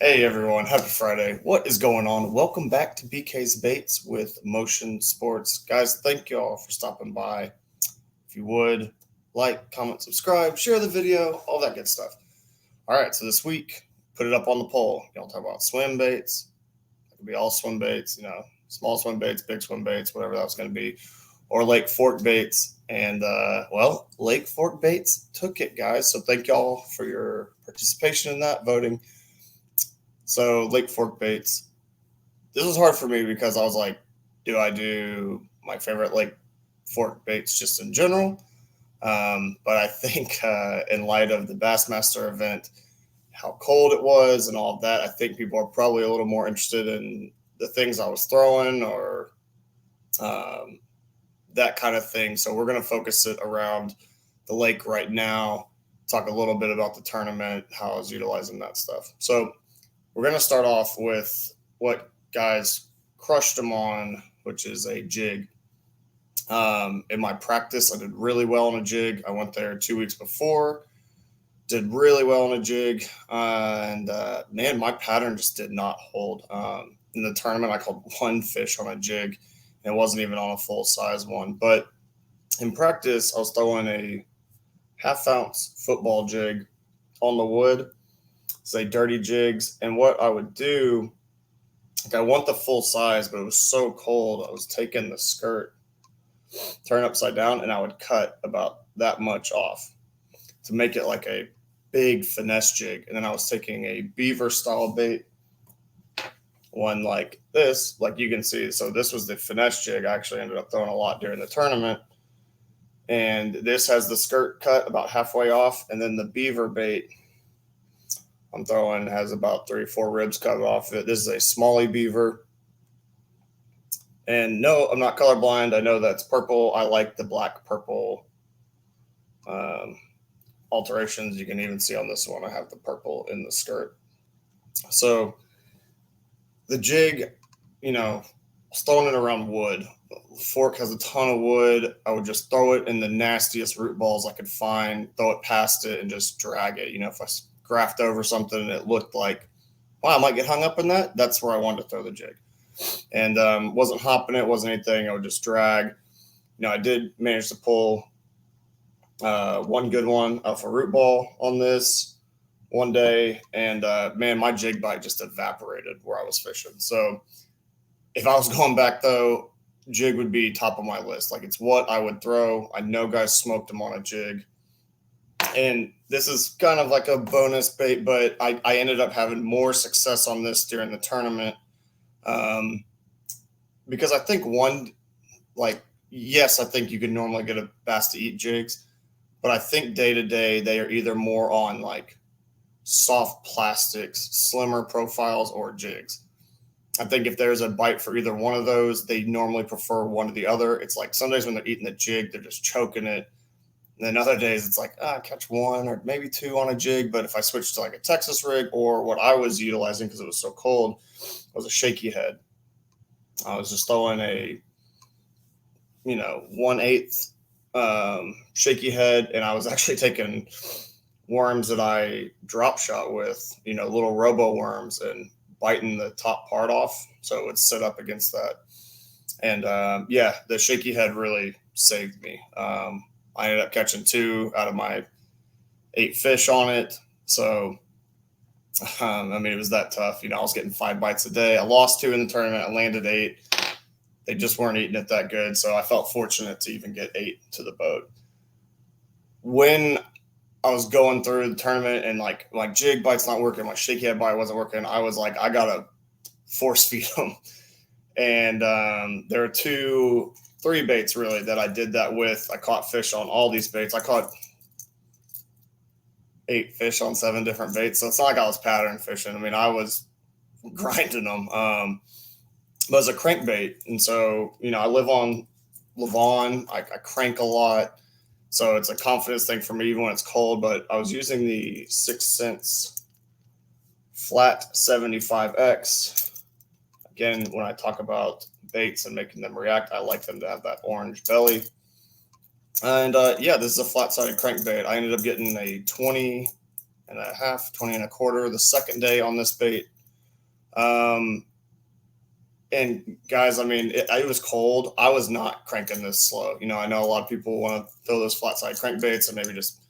Hey everyone, happy Friday. What is going on? Welcome back to BK's Baits with Motion Sports. Guys, thank you all for stopping by. If you would, like, comment, subscribe, share the video, all that good stuff. All right, so this week, put it up on the poll. Y'all talk about swim baits. It could be all swim baits, small swim baits, big swim baits, whatever that's going to be, or lake fork baits. And, lake fork baits took it, guys. So thank y'all for your participation in that, voting. So lake fork baits. This was hard for me because I was like, do I do my favorite lake fork baits just in general? But I think in light of the Bassmaster event, how cold it was and all of that, I think people are probably a little more interested in the things I was throwing or that kind of thing. So we're going to focus it around the lake right now, talk a little bit about the tournament, how I was utilizing that stuff. So we're going to start off with what guys crushed them on, which is a jig. In my practice, I did really well on a jig. I went there 2 weeks before, did really well on a jig. Man, my pattern just did not hold. In the tournament, I caught one fish on a jig, and it wasn't even on a full-size one. But in practice, I was throwing a half-ounce football jig on the wood, say dirty jigs. And what I would do, like I want the full size, but it was so cold, I was taking the skirt, turn upside down, and I would cut about that much off to make it like a big finesse jig. And then I was taking a beaver style bait, one like this, like you can see. So this was the finesse jig. I actually ended up throwing a lot during the tournament. And this has the skirt cut about halfway off. And then the beaver bait I'm throwing has about 3 or 4 ribs cut off it. This is a smallie beaver. And no, I'm not colorblind. I know that's purple. I like the black purple alterations. You can even see on this one, I have the purple in the skirt. So the jig, throwing it around wood. The fork has a ton of wood. I would just throw it in the nastiest root balls I could find, throw it past it, and just drag it. If I graft over something and it looked like, wow, I might get hung up in that, that's where I wanted to throw the jig. And wasn't hopping it, wasn't anything. I would just drag. I did manage to pull one good one off a root ball on this one day. And man, my jig bite just evaporated where I was fishing. So if I was going back though, jig would be top of my list. Like it's what I would throw. I know guys smoked them on a jig. And this is kind of like a bonus bait, but I ended up having more success on this during the tournament. Because I think yes, I think you could normally get a bass to eat jigs, but I think day to day they are either more on like soft plastics, slimmer profiles, or jigs. I think if there's a bite for either one of those, they normally prefer one to the other. It's like some days when they're eating the jig, they're just choking it. And then other days it's like, catch one or maybe two on a jig. But if I switch to like a Texas rig, or what I was utilizing because it was so cold, was a shaky head. I was just throwing a, 1/8 shaky head, and I was actually taking worms that I drop shot with, little robo worms, and biting the top part off so it would sit up against that. And the shaky head really saved me. I ended up catching 2 out of my 8 fish on it. So, it was that tough. I was getting 5 bites a day. I lost 2 in the tournament. I landed 8. They just weren't eating it that good. So I felt fortunate to even get 8 to the boat. When I was going through the tournament and like my jig bite's not working, my shaky head bite wasn't working, I was like, I got to force feed them. And there are 3 baits really that I did that with. I caught fish on all these baits. I caught 8 fish on 7 different baits. So it's not like I was pattern fishing. I was grinding them. But it's a crankbait. And so, I live on Lavon. I crank a lot. So it's a confidence thing for me even when it's cold. But I was using the 6 Sense flat 75X. Again, when I talk about baits and making them react, I like them to have that orange belly. And this is a flat-sided crankbait. I ended up getting a 20 and a half, 20 and a quarter the second day on this bait. And guys, I mean, it was cold. I was not cranking this slow. You know, I know a lot of people want to throw those flat side crankbaits and maybe just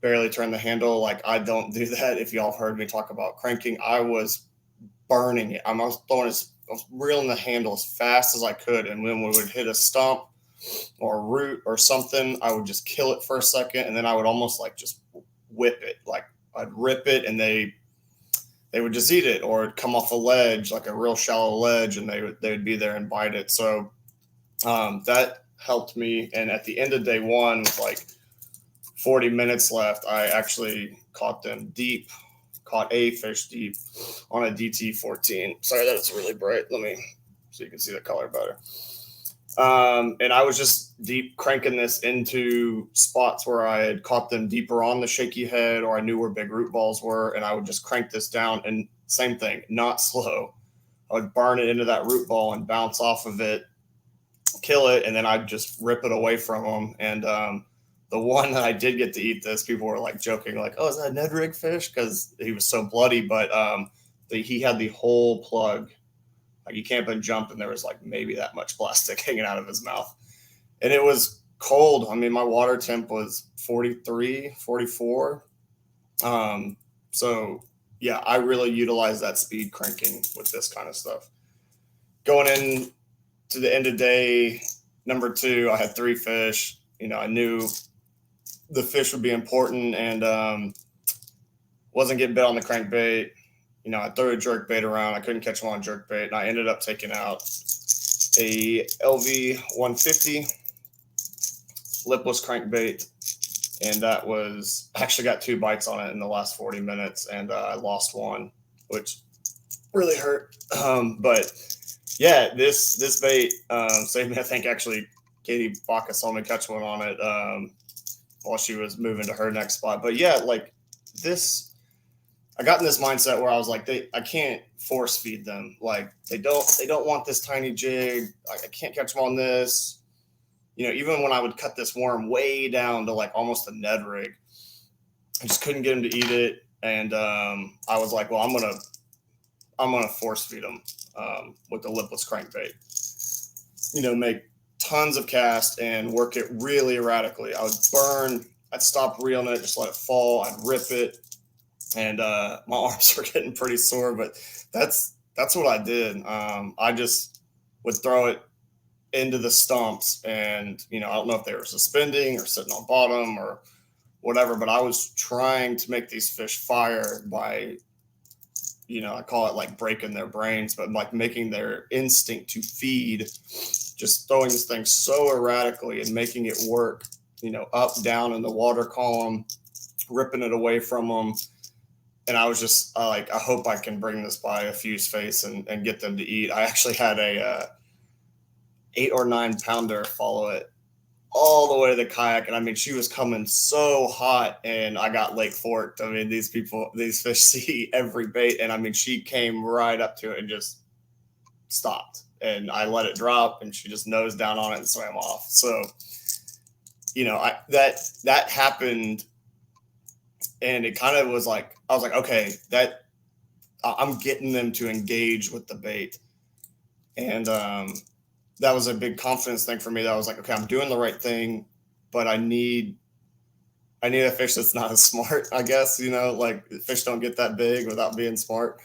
barely turn the handle. Like, I don't do that. If y'all have heard me talk about cranking, I was burning it. I was reeling the handle as fast as I could. And when we would hit a stump or a root or something, I would just kill it for a second. And then I would almost like just whip it. Like, I'd rip it and they would just eat it, or it'd come off a ledge, like a real shallow ledge, and they would be there and bite it. So that helped me. And at the end of day one, with like 40 minutes left, I actually caught a fish deep on a DT14. Sorry that it's really bright. Let me, so you can see the color better. And I was just deep cranking this into spots where I had caught them deeper on the shaky head, or I knew where big root balls were. And I would just crank this down, and same thing, not slow. I would burn it into that root ball and bounce off of it, kill it. And then I'd just rip it away from them. And, the one that I did get to eat this, people were like joking, like, "Oh, is that a Ned rig fish?" Cause he was so bloody, but, he had the whole plug. Like, you can't but jump, and there was like maybe that much plastic hanging out of his mouth. And it was cold. I mean, my water temp was 43, 44. So yeah, I really utilize that speed cranking with this kind of stuff. Going in to the end of day number 2, I had 3 fish. You know, I knew the fish would be important, and wasn't getting bit on the crankbait. You know, I threw a jerkbait around. I couldn't catch them on jerkbait, and I ended up taking out a LV 150 lipless crankbait, and that was actually got 2 bites on it in the last 40 minutes, and I lost one, which really hurt. But yeah, this bait saved me. I think actually Katie Baca saw me catch one on it while she was moving to her next spot. But yeah, like this. I got in this mindset where I was like, I can't force feed them. Like, they don't want this tiny jig. I can't catch them on this. You know, even when I would cut this worm way down to like almost a Ned rig, I just couldn't get them to eat it. And I was like, well, I'm gonna force feed them with the lipless crankbait. You know, make tons of casts and work it really erratically. I would burn. I'd stop reeling it, just let it fall. I'd rip it. And my arms were getting pretty sore, but that's what I did. I just would throw it into the stumps, and, you know, I don't know if they were suspending or sitting on bottom or whatever, but I was trying to make these fish fire by, you know, I call it like breaking their brains, but like making their instinct to feed, just throwing this thing so erratically and making it work, you know, up, down in the water column, ripping it away from them. And I was just like, I hope I can bring this by a few's face and get them to eat. I actually had a 8 or 9 pounder follow it all the way to the kayak. And I mean, she was coming so hot, and I got Lake Forked. I mean, these fish see every bait. And I mean, she came right up to it and just stopped. And I let it drop, and she just nosed down on it and swam off. So, you know, that happened. And it kind of was like, I was like, okay, that I'm getting them to engage with the bait. And that was a big confidence thing for me. That I was like, okay, I'm doing the right thing, but I need a fish that's not as smart, I guess, you know, like fish don't get that big without being smart.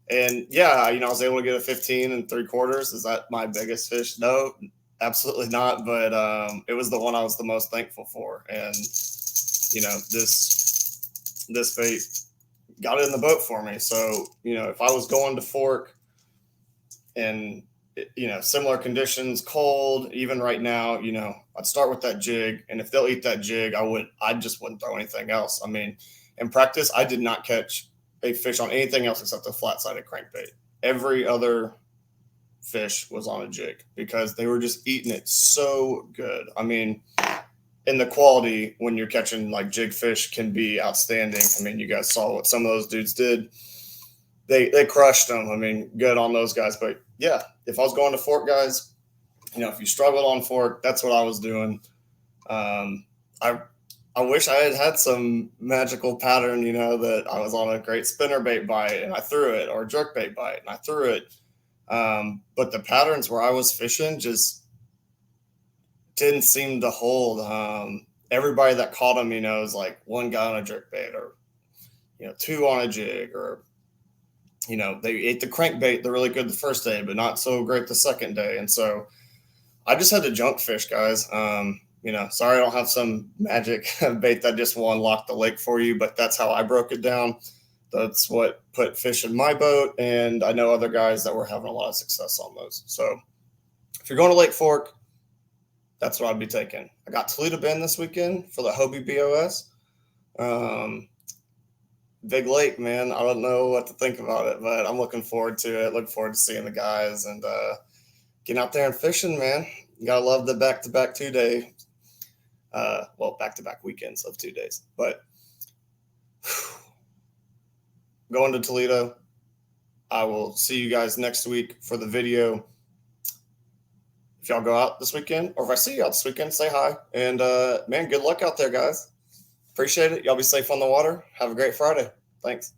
And yeah, you know, I was able to get a 15 3/4. Is that my biggest fish? No, absolutely not. But it was the one I was the most thankful for. And, you know, this bait got it in the boat for me. So, you know, if I was going to fork and, you know, similar conditions, cold, even right now, you know, I'd start with that jig. And if they'll eat that jig, I just wouldn't throw anything else. I mean, in practice, I did not catch a fish on anything else except a flat-sided crankbait. Every other fish was on a jig because they were just eating it so good. I mean, and the quality when you're catching like jig fish can be outstanding. I mean, you guys saw what some of those dudes did. They crushed them. I mean, good on those guys. But yeah, if I was going to fork, guys, you know, if you struggled on fork, that's what I was doing. I I wish I had some magical pattern, that I was on a great spinnerbait bite and I threw it, or jerkbait bite and I threw it. But the patterns where I was fishing just didn't seem to hold. Everybody that caught them, is like one guy on a jerkbait, or two on a jig, or they ate the crankbait. They're really good the first day, but not so great the second day. And so I just had to junk fish, guys. Sorry I don't have some magic bait that just will unlock the lake for you, but that's how I broke it down. That's what put fish in my boat, and I know other guys that were having a lot of success on those. So if you're going to Lake Fork, that's what I'd be taking. I got Toledo Bend this weekend for the Hobie BOS. Big lake, man. I don't know what to think about it, but I'm looking forward to it. Look forward to seeing the guys and getting out there and fishing, man. You gotta love the back-to-back 2-day, back-to-back weekends of 2 days. But going to Toledo. I will see you guys next week for the video. If y'all go out this weekend, or if I see you out this weekend, say hi. And man, good luck out there, guys. Appreciate it. Y'all be safe on the water. Have a great Friday. Thanks.